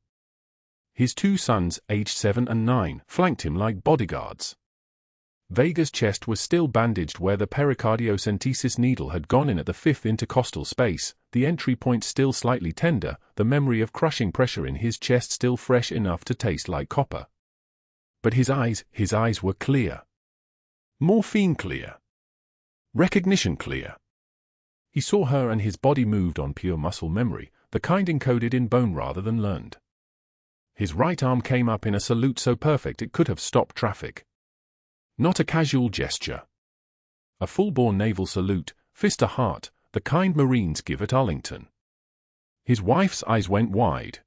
His 2 sons, aged 7 and 9, flanked him like bodyguards. Vega's chest was still bandaged where the pericardiocentesis needle had gone in at the 5th intercostal space, the entry point still slightly tender, the memory of crushing pressure in his chest still fresh enough to taste like copper. But his eyes were clear. Morphine clear. Recognition clear. He saw her and his body moved on pure muscle memory, the kind encoded in bone rather than learned. His right arm came up in a salute so perfect it could have stopped traffic. Not a casual gesture. A full-bore naval salute, fist to heart, the kind Marines give at Arlington. His wife's eyes went wide.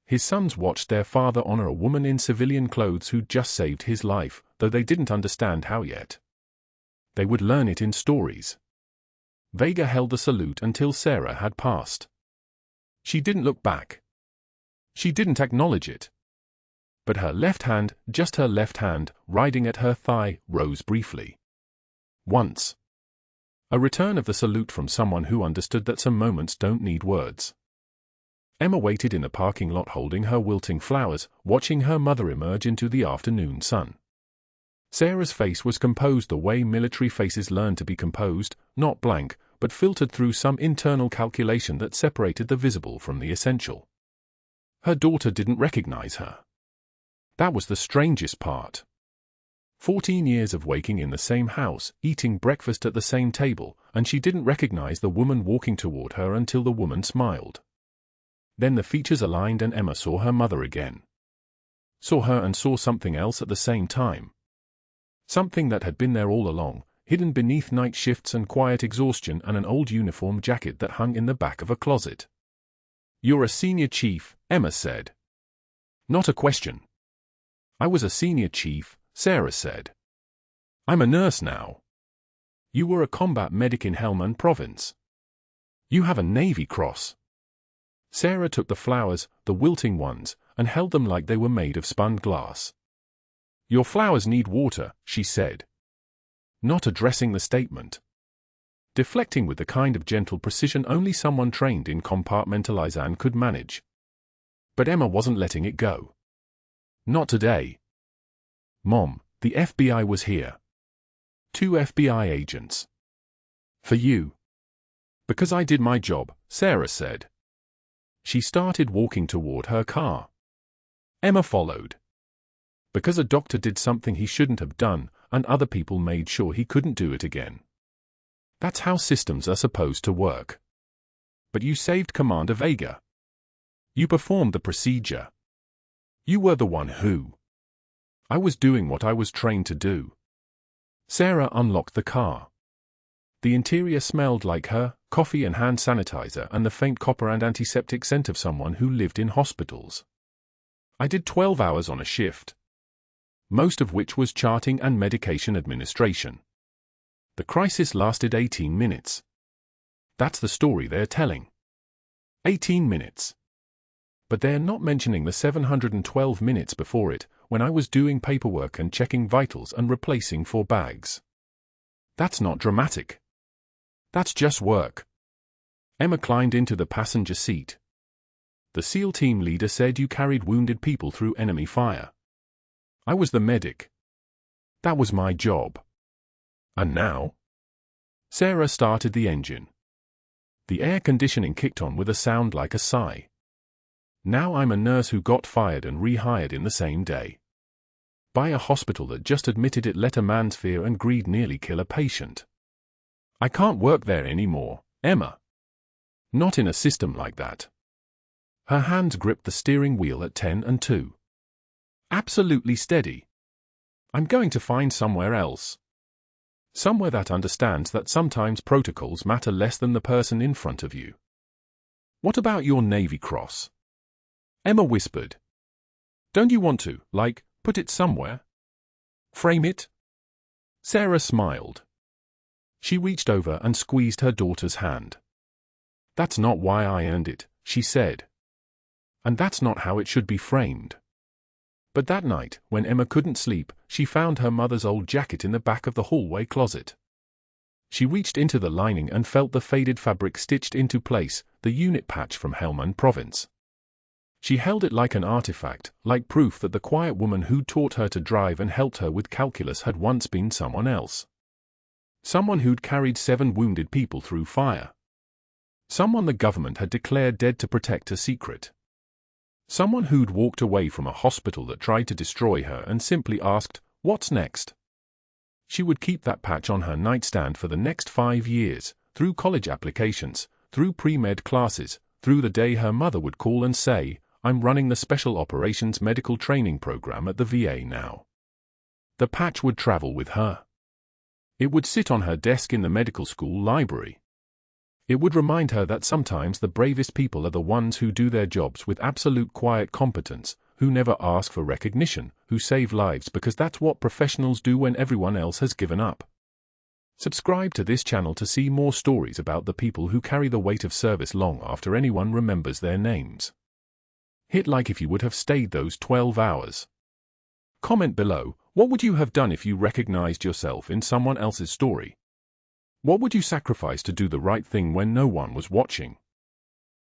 His sons watched their father honor a woman in civilian clothes who'd just saved his life, though they didn't understand how yet. They would learn it in stories. Vega held the salute until Sarah had passed. She didn't look back. She didn't acknowledge it. But her left hand, just her left hand, riding at her thigh, rose briefly. Once. A return of the salute from someone who understood that some moments don't need words. Emma waited in the parking lot holding her wilting flowers, watching her mother emerge into the afternoon sun. Sarah's face was composed the way military faces learn to be composed, not blank, but filtered through some internal calculation that separated the visible from the essential. Her daughter didn't recognize her. That was the strangest part. 14 years of waking in the same house, eating breakfast at the same table, and she didn't recognize the woman walking toward her until the woman smiled. Then the features aligned and Emma saw her mother again. Saw her and saw something else at the same time. Something that had been there all along, hidden beneath night shifts and quiet exhaustion and an old uniform jacket that hung in the back of a closet. "You're a senior chief," Emma said. Not a question. "I was a senior chief," Sarah said. "I'm a nurse now." "You were a combat medic in Helmand Province. You have a Navy Cross." Sarah took the flowers, the wilting ones, and held them like they were made of spun glass. "Your flowers need water," she said. Not addressing the statement. Deflecting with the kind of gentle precision only someone trained in compartmentalization could manage. But Emma wasn't letting it go. Not today. "Mom, the FBI was here. 2 FBI agents. For you." "Because I did my job," Sarah said. She started walking toward her car. Emma followed. "Because a doctor did something he shouldn't have done, and other people made sure he couldn't do it again. That's how systems are supposed to work. But you saved Commander Vega. You performed the procedure. You were the one who." "I was doing what I was trained to do." Sarah unlocked the car. The interior smelled like her, coffee and hand sanitizer and the faint copper and antiseptic scent of someone who lived in hospitals. "I did 12 hours on a shift. Most of which was charting and medication administration. The crisis lasted 18 minutes. That's the story they're telling. 18 minutes. But they're not mentioning the 712 minutes before it, when I was doing paperwork and checking vitals and replacing 4 bags. That's not dramatic. That's just work." Emma climbed into the passenger seat. "The SEAL team leader said you carried wounded people through enemy fire. I was the medic. That was my job. And now?" Sarah started the engine. The air conditioning kicked on with a sound like a sigh. "Now I'm a nurse who got fired and rehired in the same day. By a hospital that just admitted it let a man's fear and greed nearly kill a patient. I can't work there anymore, Emma. Not in a system like that." Her hands gripped the steering wheel at 10 and 2. "Absolutely steady. I'm going to find somewhere else. Somewhere that understands that sometimes protocols matter less than the person in front of you." "What about your Navy Cross?" Emma whispered. "Don't you want to, put it somewhere? Frame it?" Sarah smiled. She reached over and squeezed her daughter's hand. "That's not why I earned it," she said. "And that's not how it should be framed." But that night, when Emma couldn't sleep, she found her mother's old jacket in the back of the hallway closet. She reached into the lining and felt the faded fabric stitched into place, the unit patch from Helmand Province. She held it like an artifact, like proof that the quiet woman who'd taught her to drive and helped her with calculus had once been someone else. Someone who'd carried 7 wounded people through fire. Someone the government had declared dead to protect a secret. Someone who'd walked away from a hospital that tried to destroy her and simply asked, "What's next?" She would keep that patch on her nightstand for the next 5 years, through college applications, through pre-med classes, through the day her mother would call and say, "I'm running the Special Operations Medical Training Program at the VA now." The patch would travel with her. It would sit on her desk in the medical school library. It would remind her that sometimes the bravest people are the ones who do their jobs with absolute quiet competence, who never ask for recognition, who save lives because that's what professionals do when everyone else has given up. Subscribe to this channel to see more stories about the people who carry the weight of service long after anyone remembers their names. Hit like if you would have stayed those 12 hours. Comment below, what would you have done if you recognized yourself in someone else's story? What would you sacrifice to do the right thing when no one was watching?